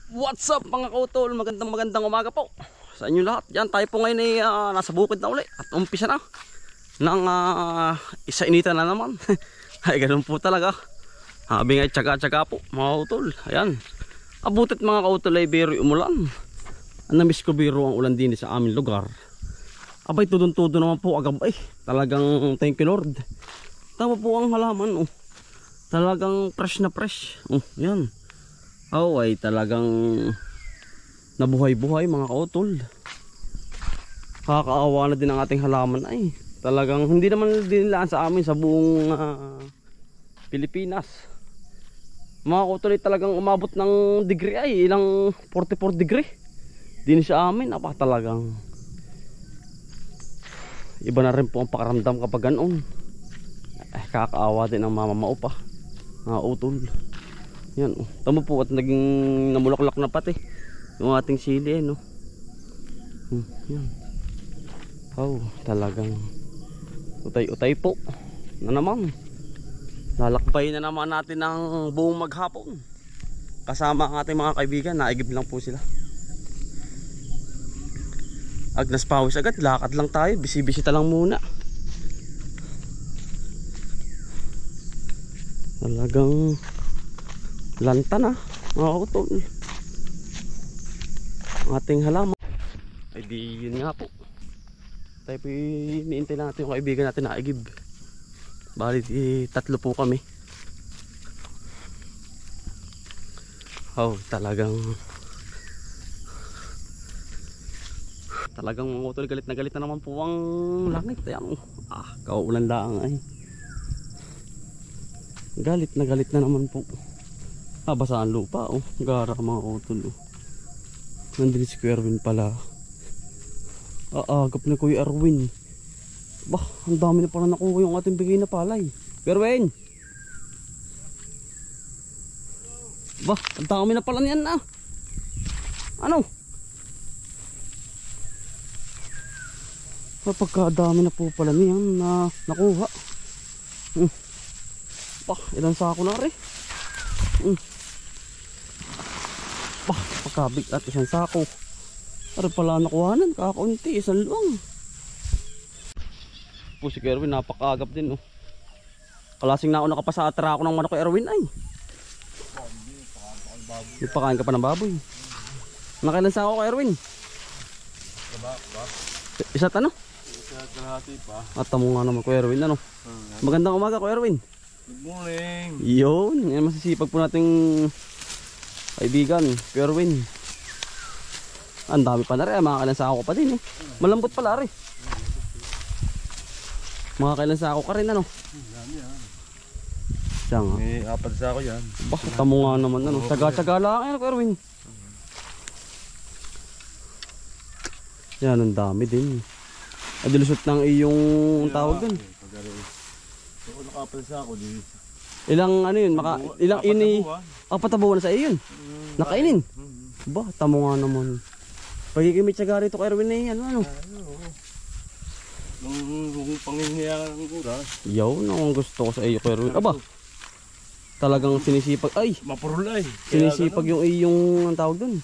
What's up mga kautol? Magandang umaga po sa inyo lahat. Yan, tayo po ngayon ay nasa bukid na uli. At umpisa na ng isa-inita na naman. Ay ganun po talaga. Habi nga tsaga-tsaga po mga kautol. Ayan, abutit mga kautol ay biro umulan. Ang namiss ko biro ang ulan din sa aming lugar. Abay tudon-tudo naman po agabay. Talagang thank you Lord. Tama po ang halaman. Talagang fresh na fresh. Yan. Ay talagang nabuhay-buhay mga kautol. Kakaawa na din ang ating halaman ay. Talagang hindi naman dinilaan sa amin sa buong Pilipinas. Mga kautol ay talagang umabot ng degree ay ilang 44 degree. Din sa amin talagang iba na rin po ang pakaramdam kapag ganoon. Kakaawa din ang mamamao pa mga kautol. Yan, tama po at naging namulaklak na pati yung ating sili no. Yan. Talagang utay-utay po na naman. Lalakbay na naman natin ng buong maghapon. Kasama ang ating mga kaibigan, naigib lang po sila. Agnas pawis agad, lakad lang tayo, bisibisita lang muna. Talagang lanta na mga kautol ang ating halaman. Ay di yun nga po, tayo po iniintay natin yung kaibigan natin na igib. Bali tatlo po kami. Talagang mga kautol, galit na naman po ang langit. Ayan, kauulan lang ay galit na naman po. Basa ang lupa gara mga kautol. Nandun si Kuya Erwin pala. Agap na Kuya Erwin. Ang dami na pala nakuha yung ating bigay na palay. Kuya Erwin, ang dami na pala niyan na. Ano? Pagkadami na po pala niyan na nakuha. Ilang sako na rin. Pagkabig at isang sako. Pero pala nakuhanan, kakaunti, isang luwang. Po si Erwin, napakaagap din Kalasing na ako nakapasa atra ako ng manok kay Erwin ay. Ipakain ka pa ng baboy. Nakailan sako kay Erwin? Isa't ano? Isa't kalahati pa. At tamo nga naman kay Erwin Magandang umaga kay Erwin. Good morning. Yun, yan masisipag po nating kaibigan, Erwin. Ang dami pa na rin, mga kailan sa ako pa din Malambot pala rin. Mga kailan sa ako ka rin Dami yan. Siya nga. May 4 sa ako yan. Tamo nga naman Tsaga-tsaga lang Erwin. Yan, ang dami din. Adilusot ng iyong tawag dun. Ako nakapal sa ako di. Ilang yun, ilang ini patabuhan na sa iyo yun. Nakainin. Tamo nga naman. Pagiging may tsaga rito kay Erwin na yan Nung panghihinayang ng oras. Yaw, ang gusto ko sa iyo kay Erwin. Talagang sinisipag. Mapurol ay. Sinisipag yung iyong ang tawag dun.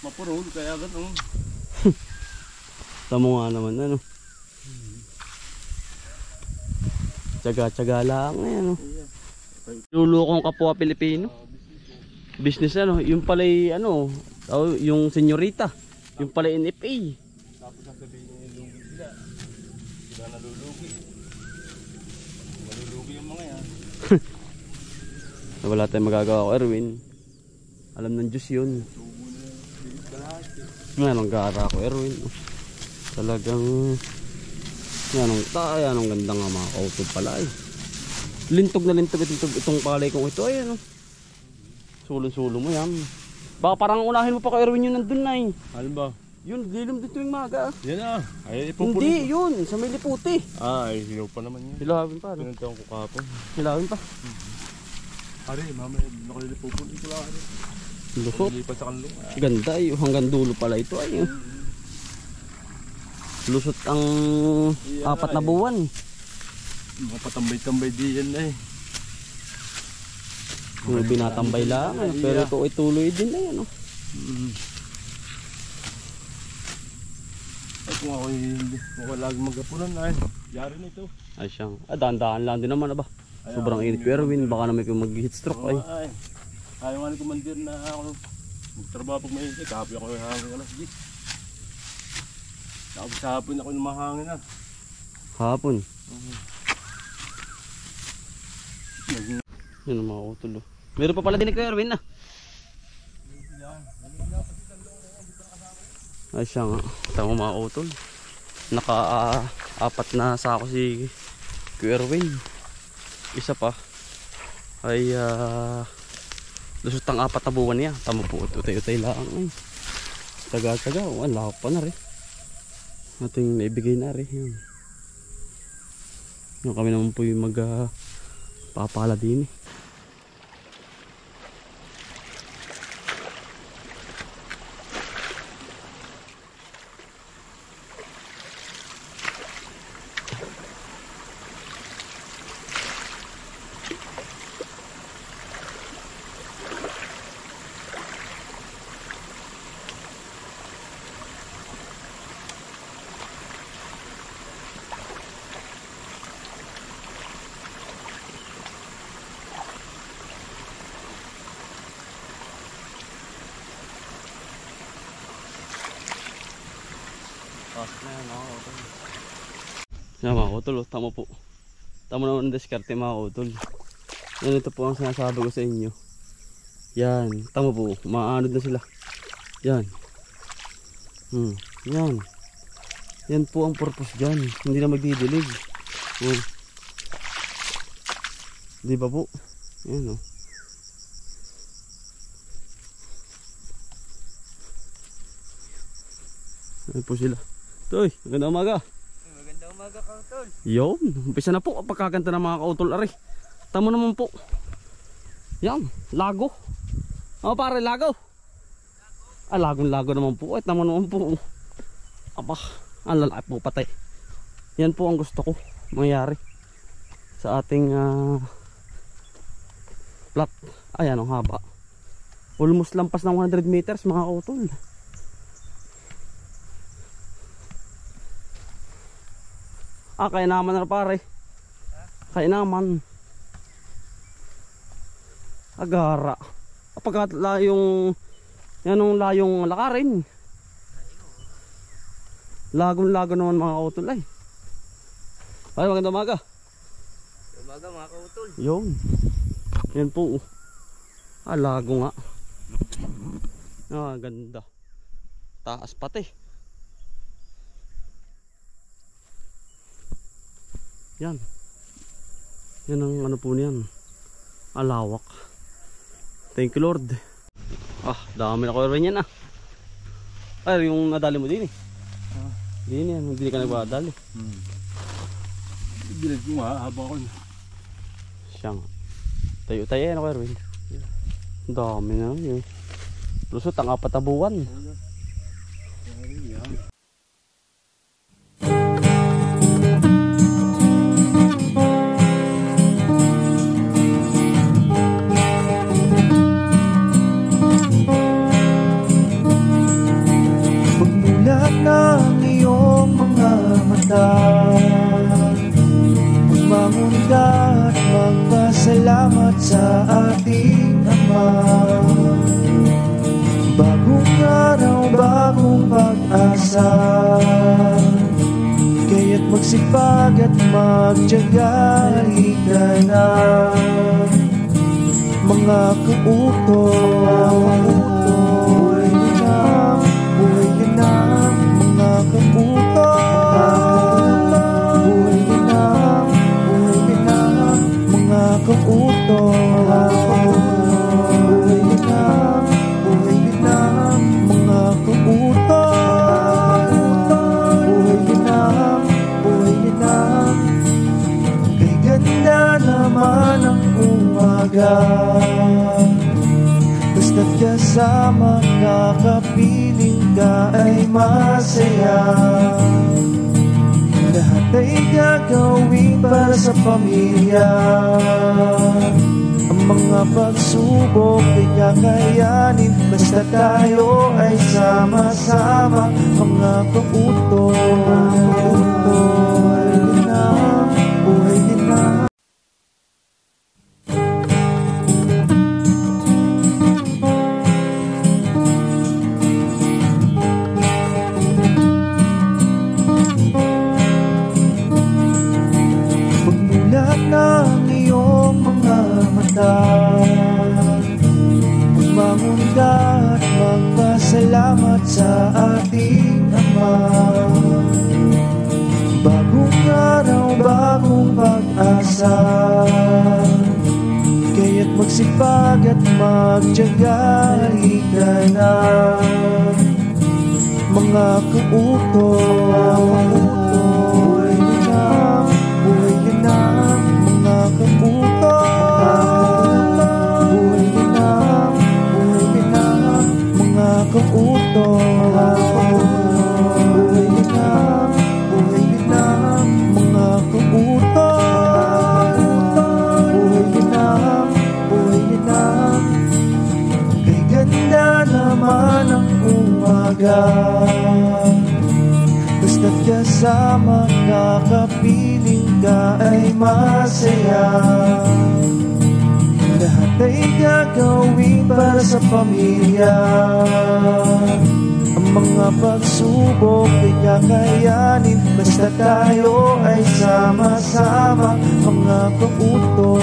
Mapurol, kaya gano'n. Tamo nga naman Tsaga-tsaga lang Lulukong kapwa Pilipino. Business yung pala yung senyorita, yung pala NFA. Tapos sasabihin niya yung lugi sila. Sila nalulugi. Malulugi yung mga yan. Wala tayong magagawa ko Erwin. Alam ng Diyos yun. Ngayon ang gara ko Erwin. Talagang yan ang ganda nga mga kautol pala Lintog na lintog itong palay kong ito Sulong-sulo mo yan. Baka parang unahin mo pa kay Erwin yun nandun Alin ba? Yun, dilim dito yung maga. Yan ay ipupulin. Hindi yun, sa may liputi. Ay hilaw pa naman yun. Hilawin pa Pinuntahan ko kahapon. Hilawin pa. Ari, mamaya nakalilipupulin ko lang. Lusot. Lipat sa kanlong. Ganda hanggang dulo pala ito Lusot ang 4 na buwan. Mga patambay-tambay di yan Yung binatambay lang, ano, pero ito ay tuloy din na yan. Oh. Ay kung ako lagi magapunan ay yari na ito. Ay siyang, daan-daan lang din naman ba. Sobrang init ko Erwin, baka naman kayo mag-heat stroke ay. Ayaw nga ni Commander na ako magtrabaho pag may init. Kapi ako yung hangin alas 10. Tapos sa hapon ako yung mahangin na. Hapon? Yun ang mga utol. Meron pa pala din kay Erwin na. Ay siya nga, tama mga utol. Naka-apat na sako si Kuya Erwin. Isa pa ay lusot ang 4 na buwan niya. Tama po, utay-utay lang ay. Taga-taga, wala pa na rin. Ating naibigay na rin yun. Yung kami naman po yung papala din eh. Yan mga utol, tama po. Tama naman ang diskarte mga utol. Yan, ito po ang sinasabi ko sa inyo. Yan, tama po, maanod na sila. Yan. Yan. Yan po ang purpose dyan. Hindi na magdidilig. Di ba po? Yan o. Yan po sila. Toy, magandang umaga. Magandang umaga kang tol. Yun, umpisa na po ang pagkakanta ng mga kautol ari. Tama naman po. Yan, lago. Pare, lago. Lagong-lago naman po. Tama naman po. Aba, ang lalaki po patay. Yan po ang gusto ko mangyari sa ating plot. Ayan ang haba. Almost lampas ng 100 meters mga kautol. Kaya naman na pare. Kaya naman. Agara. Kapag layong yan layong lakarin. Lagong-lago naman mga kautol ay. Ay, magandang umaga. Umaga mga kautol. Yun. Yan po. Lago nga. Ganda. Taas pati. Yan. Yan ang ano po niyan. Alawak. Thank you Lord. Dami na ko rin yan Ay, yung nadali mo din eh. Din yan, hindi ka nagbadali. Bilag ko habang ako. Siyang. Tayo-tayo yan ako Erwin. Dami na yun. Lusot ang 4 na buwan. Magmamunda at magpasalamat sa ating Ama. Bagong araw, bagong pag-asa, kaya't magsipag at magtiyaga. Halika na mga kautoy, buhay ka na mga kautoy. Kautoy, buhay na mga kautoy. Buhay na kay ganda naman ang umaga. Basta't kasama ka, kapiling ka ay masaya. Lahat ay gagawin para sa pamilya. mga pagsubok ay kakayanin basta tayo ay sama-sama. Mga kautol, buhay din na, buhay din na. Pagmulat ng iyong mga mata, bumangon ka at magpasalamat sa ating Ama. Bagong araw, bagong pag-asa, kaya't magsipag at magtiyaga, halika na. Mga kautol, buhay din na, buhay din na. Mga kautol, buhay din na, buhay din na. Mga kautol, buhay din na, buhay din na. Mga kautol, buhay din na, buhay din na. Kay ganda naman ang umaga, basta't kasama ka, kapiling ka ay masaya. Lahat ay gagawin para sa pamilya. Ang mga pagsubok ay kakayanin basta tayo ay sama-sama. Mga kautol,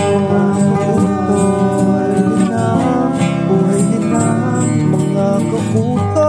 buhay din na, buhay din na. Mga kautol,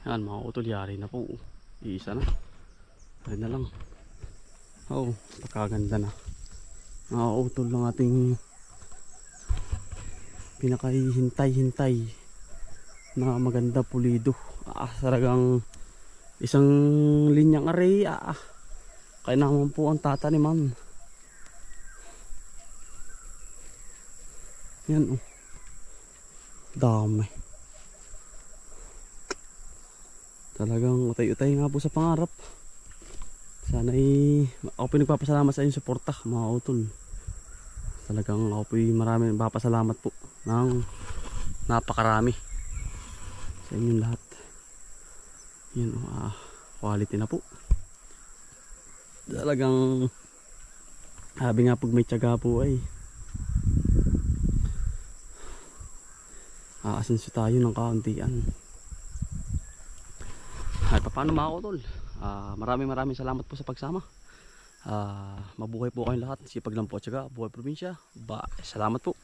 yan mga utol, yari na po. Iisa na. Pwede na lang. Oo, pagkaganda na. Mga utol ng ating pinakahintay-hintay na maganda pulido. Talagang isang linyang array. Kaya naman po ang tataniman. Yan, oh. Dami. Talagang utay-utay nga po sa pangarap. Sana ako po nagpapasalamat sa inyong suporta mga utol. Talagang ako po maraming papasalamat po ng napakarami sa inyong lahat. Yan, quality na po. Talagang sabi nga pag may tiyaga po ay aasenso tayo ng kauntian. Ay, paano mga utol? Maraming salamat po sa pagsama. Mabuhay po kayong lahat. Sipag lang po at syaga. Buhay probinsya. Salamat po.